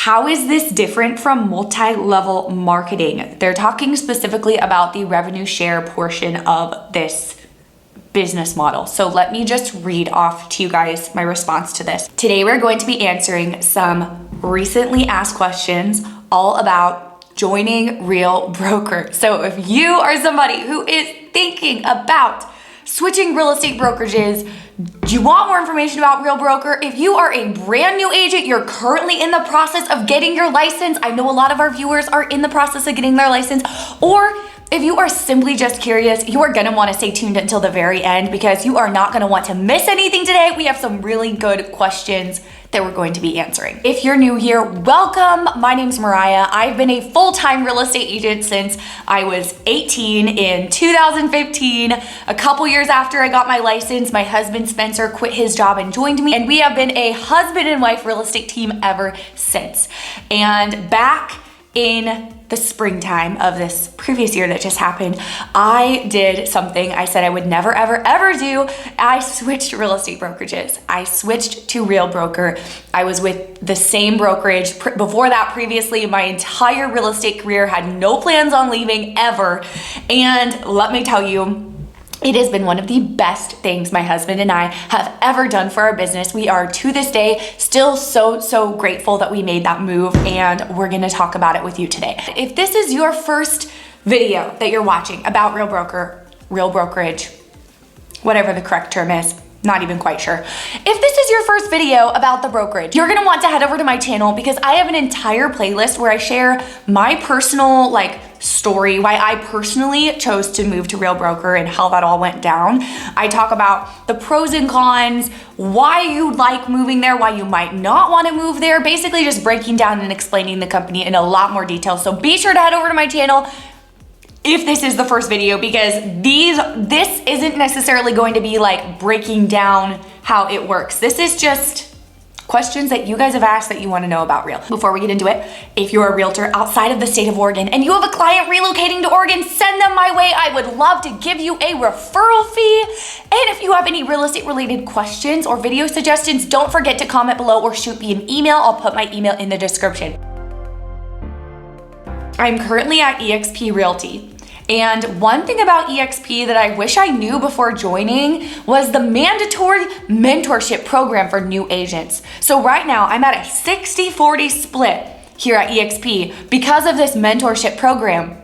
How is this different from multi-level marketing? They're talking specifically about the revenue share portion of this business model. So let me just read off to you guys my response to this. Today we're going to be answering some recently asked questions all about joining Real Broker. So if you are somebody who is thinking about switching real estate brokerages, do you want more information about Real Broker? If you are a brand new agent, you're currently in the process of getting your license. I know a lot of our viewers are in the process of getting their license, or if you are simply just curious, you are gonna wanna stay tuned until the very end because you are not gonna want to miss anything today. We have some really good questions that we're going to be answering. If you're new here, welcome. My name's Mariah. I've been a full-time real estate agent since I was 18 in 2015. A couple years after I got my license, my husband Spencer quit his job and joined me, and we have been a husband and wife real estate team ever since. And back in the springtime of this previous year that just happened, I did something I said I would never, ever, ever do. I switched real estate brokerages. I switched to Real Broker. I was with the same brokerage before that previously. My entire real estate career, had no plans on leaving ever. And let me tell you, it has been one of the best things my husband and I have ever done for our business. We are to this day still so grateful that we made that move, and we're gonna talk about it with you today. If this is your first video that you're watching about Real Broker, Real Brokerage, whatever the correct term is, not even quite sure. If this is your first video about the brokerage, you're gonna want to head over to my channel because I have an entire playlist where I share my personal story, why I personally chose to move to Real Broker and how that all went down. I talk about the pros and cons, why you like moving there, why you might not want to move there, basically just breaking down and explaining the company in a lot more detail. So be sure to head over to my channel if this is the first video, because this isn't necessarily going to be breaking down how it works. This is just questions that you guys have asked that you want to know about Real. Before we get into it, if you're a realtor outside of the state of Oregon and you have a client relocating to Oregon, send them my way. I would love to give you a referral fee. And if you have any real estate related questions or video suggestions, don't forget to comment below or shoot me an email. I'll put my email in the description. I'm currently at eXp Realty. And one thing about eXp that I wish I knew before joining was the mandatory mentorship program for new agents. So right now I'm at a 60-40 split here at eXp because of this mentorship program.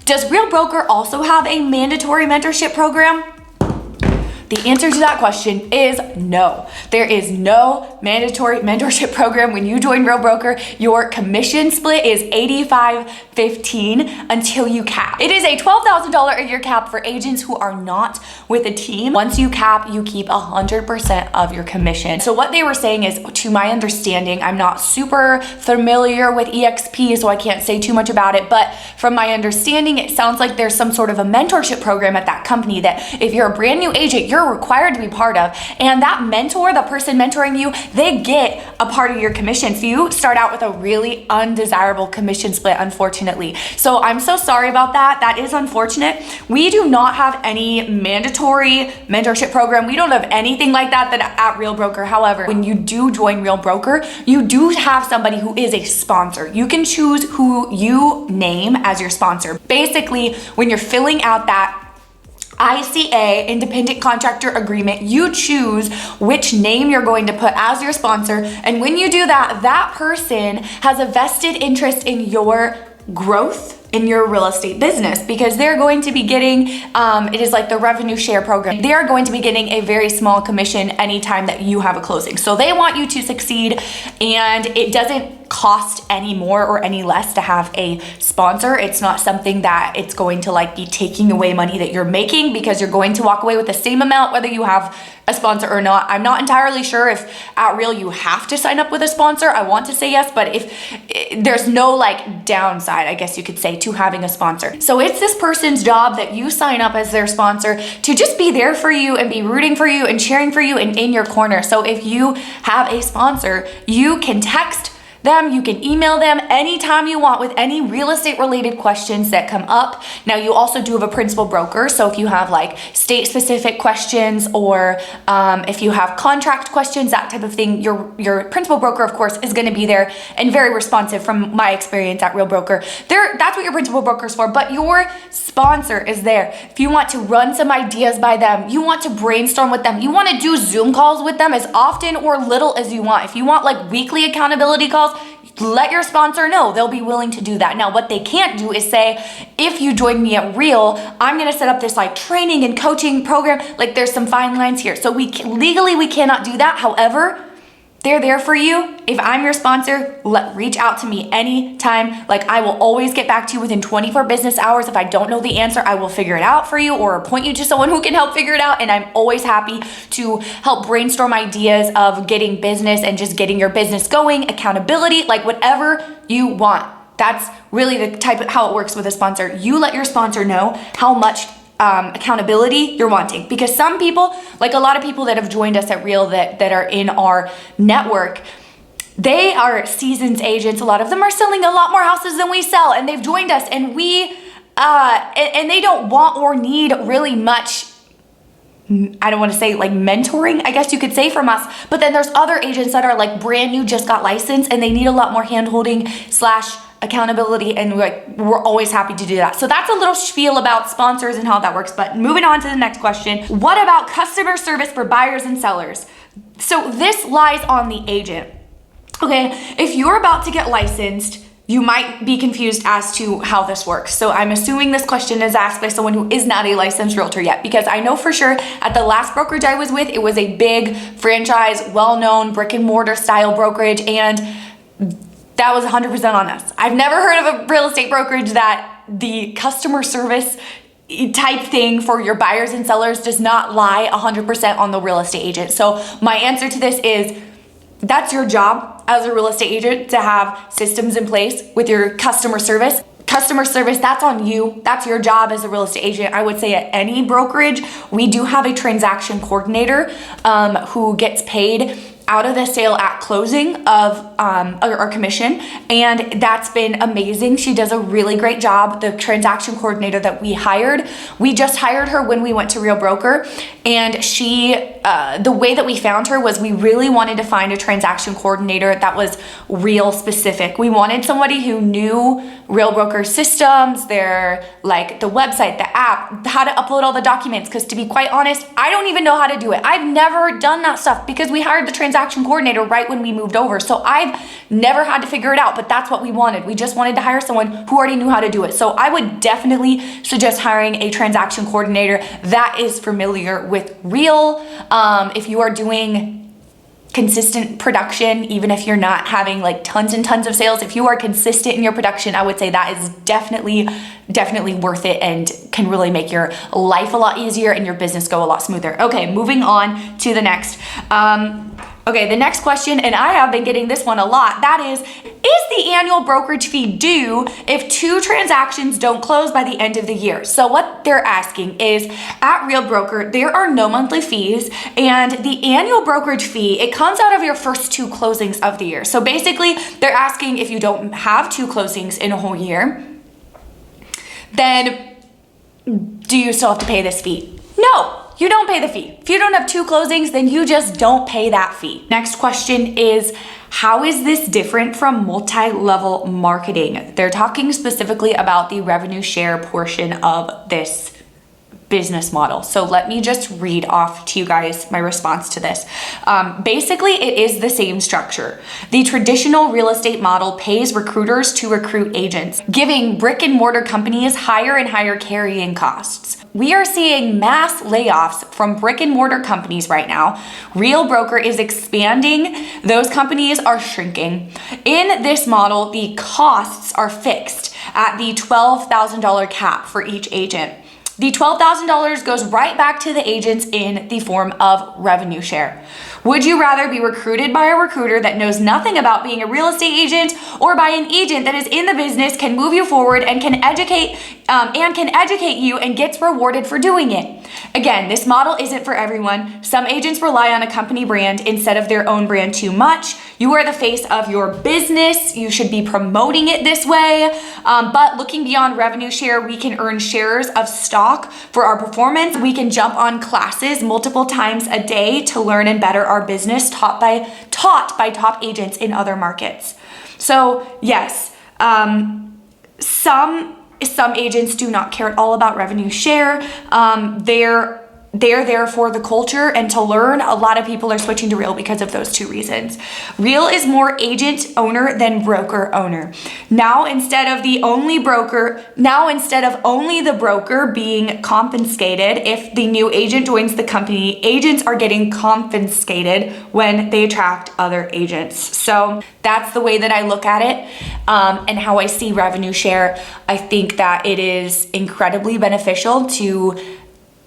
Does Real Broker also have a mandatory mentorship program? The answer to that question is no. There is no mandatory mentorship program. When you join Real Broker, your commission split is 85-15 until you cap. It is a $12,000 a year cap for agents who are not with a team. Once you cap, you keep 100% of your commission. So what they were saying is, to my understanding, I'm not super familiar with eXp, so I can't say too much about it, but from my understanding, it sounds like there's some sort of a mentorship program at that company that if you're a brand new agent, you're required to be part of. And that mentor, the person mentoring you, they get a part of your commission. So you start out with a really undesirable commission split, unfortunately. So I'm so sorry about that. That is unfortunate. We do not have any mandatory mentorship program. We don't have anything like that at Real Broker. However, when you do join Real Broker, you do have somebody who is a sponsor. You can choose who you name as your sponsor. Basically, when you're filling out that ICA, independent contractor agreement, you choose which name you're going to put as your sponsor. And when you do that, that person has a vested interest in your growth in your real estate business, because they're going to be getting, it is like the revenue share program. They are going to be getting a very small commission anytime that you have a closing. So they want you to succeed, and it doesn't cost any more or any less to have a sponsor. It's not something that it's going to be taking away money that you're making, because you're going to walk away with the same amount whether you have a sponsor or not. I'm not entirely sure if at Real you have to sign up with a sponsor. I want to say yes, but if there's no downside, I guess you could say, to having a sponsor. So it's this person's job that you sign up as their sponsor to just be there for you and be rooting for you and cheering for you and in your corner. So if you have a sponsor, you can text them. You can email them anytime you want with any real estate related questions that come up. Now, you also do have a principal broker. So if you have like state specific questions or if you have contract questions, that type of thing, your principal broker, of course, is going to be there and very responsive from my experience at Real Broker. That's what your principal broker is for, but your sponsor is there. If you want to run some ideas by them, you want to brainstorm with them, you want to do Zoom calls with them as often or little as you want. If you want like weekly accountability calls, let your sponsor know. They'll be willing to do that. Now, what they can't do is say, if you join me at Real, I'm going to set up this like training and coaching program. Like there's some fine lines here. So legally we cannot do that. However, they're there for you. If I'm your sponsor, reach out to me anytime. Like I will always get back to you within 24 business hours. If I don't know the answer, I will figure it out for you or point you to someone who can help figure it out. And I'm always happy to help brainstorm ideas of getting business and just getting your business going, accountability, like whatever you want. That's really the type of how it works with a sponsor. You let your sponsor know how much accountability you're wanting, because some people, like a lot of people that have joined us at Real that are in our network, they are seasoned agents. A lot of them are selling a lot more houses than we sell, and they've joined us, and we and they don't want or need really much, I don't want to say like mentoring, I guess you could say, from us. But then there's other agents that are like brand new, just got licensed, and they need a lot more hand-holding / accountability, and we're always happy to do that. So that's a little spiel about sponsors and how that works. But moving on to the next question, what about customer service for buyers and sellers? So this lies on the agent. Okay, if you're about to get licensed, you might be confused as to how this works. So I'm assuming this question is asked by someone who is not a licensed realtor yet, because I know for sure at the last brokerage I was with, it was a big franchise, well-known brick and mortar style brokerage, and that was 100% on us. I've never heard of a real estate brokerage that the customer service type thing for your buyers and sellers does not lie 100% on the real estate agent. So my answer to this is, that's your job as a real estate agent, to have systems in place with your customer service. Customer service, that's on you. That's your job as a real estate agent. I would say at any brokerage, we do have a transaction coordinator who gets paid out of the sale at closing of our commission, and that's been amazing. She does a really great job. The transaction coordinator that we just hired her when we went to Real Broker, and she the way that we found her was we really wanted to find a transaction coordinator that was real specific. We wanted somebody who knew Real Broker systems, their like the website, the app, how to upload all the documents, because to be quite honest, I don't even know how to do it. I've never done that stuff because we hired the transaction coordinator right when we moved over. So I've never had to figure it out, but that's what we wanted. We just wanted to hire someone who already knew how to do it. So I would definitely suggest hiring a transaction coordinator that is familiar with Real. If you are doing consistent production, even if you're not having like tons and tons of sales, if you are consistent in your production, I would say that is definitely worth it and can really make your life a lot easier and your business go a lot smoother. Okay, moving on to the next. Okay, the next question, and I have been getting this one a lot, that is the annual brokerage fee due if 2 transactions don't close by the end of the year? So what they're asking is, at Real Broker, there are no monthly fees, and the annual brokerage fee, it comes out of your first 2 closings of the year. So basically, they're asking if you don't have 2 closings in a whole year, then do you still have to pay this fee? No. You don't pay the fee. If you don't have 2 closings, then you just don't pay that fee. Next question is, how is this different from multi-level marketing? They're talking specifically about the revenue share portion of this business model. So let me just read off to you guys my response to this. Basically, it is the same structure. The traditional real estate model pays recruiters to recruit agents, giving brick and mortar companies higher and higher carrying costs. We are seeing mass layoffs from brick and mortar companies right now. Real Broker is expanding. Those companies are shrinking. In this model, the costs are fixed at the $12,000 cap for each agent. The $12,000 goes right back to the agents in the form of revenue share. Would you rather be recruited by a recruiter that knows nothing about being a real estate agent, or by an agent that is in the business, can move you forward, and can educate you and gets rewarded for doing it? again, this model isn't for everyone. Some agents rely on a company brand instead of their own brand too much. You are the face of your business. You should be promoting it this way. But looking beyond revenue share, we can earn shares of stock for our performance. We can jump on classes multiple times a day to learn and better our business, taught by top agents in other markets. So yes, some agents do not care at all about revenue share. They're there for the culture and to learn. A lot of people are switching to Real because of those two reasons. Real is more agent owner than broker owner. Now instead of only the broker being confiscated, if the new agent joins the company, agents are getting confiscated when they attract other agents. So that's the way that I look at it, and how I see revenue share. I think that it is incredibly beneficial to,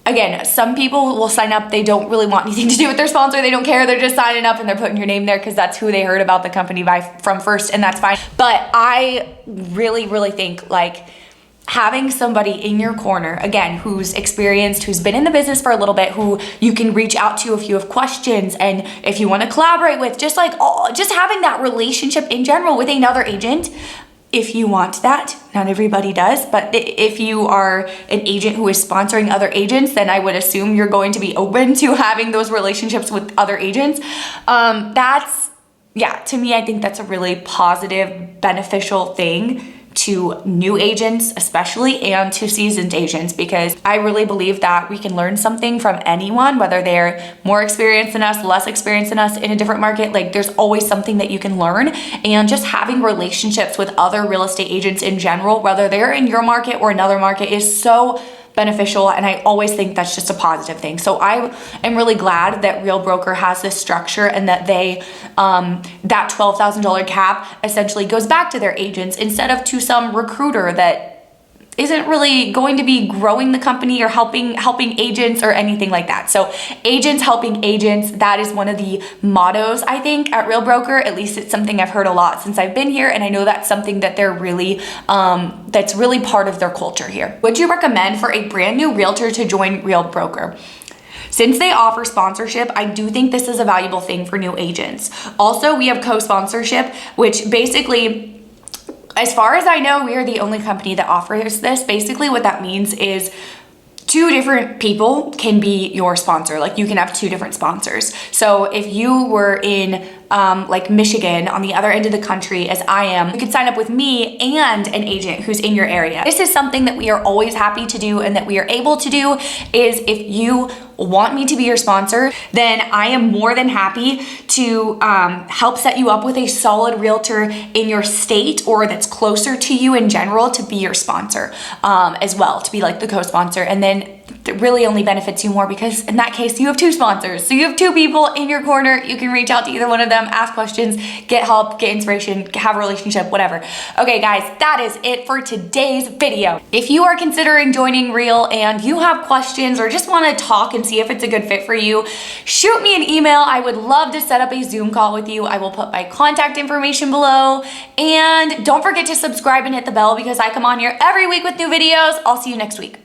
again, some people will sign up, they don't really want anything to do with their sponsor, they don't care, they're just signing up and they're putting your name there because that's who they heard about the company from first, and that's fine. But I really, really think like having somebody in your corner, again, who's experienced, who's been in the business for a little bit, who you can reach out to if you have questions and if you want to collaborate with, just having that relationship in general with another agent. If you want that, not everybody does, but if you are an agent who is sponsoring other agents, then I would assume you're going to be open to having those relationships with other agents. To me, I think that's a really positive, beneficial thing to new agents especially, and to seasoned agents, because I really believe that we can learn something from anyone, whether they're more experienced than us, less experienced than us in a different market. Like there's always something that you can learn, and just having relationships with other real estate agents in general, whether they're in your market or another market, is so beneficial, and I always think that's just a positive thing. So I am really glad that Real Broker has this structure, and that they that $12,000 cap essentially goes back to their agents instead of to some recruiter that isn't really going to be growing the company or helping agents or anything like that. So agents helping agents, that is one of the mottos, I think, at Real Broker. At least it's something I've heard a lot since I've been here, and I know that's something that they're really, that's really part of their culture here. Would you recommend for a brand new realtor to join Real Broker? Since they offer sponsorship, I do think this is a valuable thing for new agents. Also, we have co-sponsorship, which basically, as far as I know, we are the only company that offers this. Basically, what that means is two different people can be your sponsor. Like you can have two different sponsors. So if you were in like Michigan on the other end of the country as I am, you could sign up with me and an agent who's in your area. This is something that we are always happy to do and that we are able to do. Is if you want me to be your sponsor, then I am more than happy to help set you up with a solid realtor in your state or that's closer to you in general to be your sponsor as well, to be like the co-sponsor. And then it really only benefits you more because in that case you have two sponsors. So you have two people in your corner. You can reach out to either one of them, ask questions, get help, get inspiration, have a relationship, whatever. Okay guys, that is it for today's video. If you are considering joining Real and you have questions or just want to talk and see if it's a good fit for you, shoot me an email. I would love to set up a Zoom call with you. I will put my contact information below, and don't forget to subscribe and hit the bell because I come on here every week with new videos. I'll see you next week.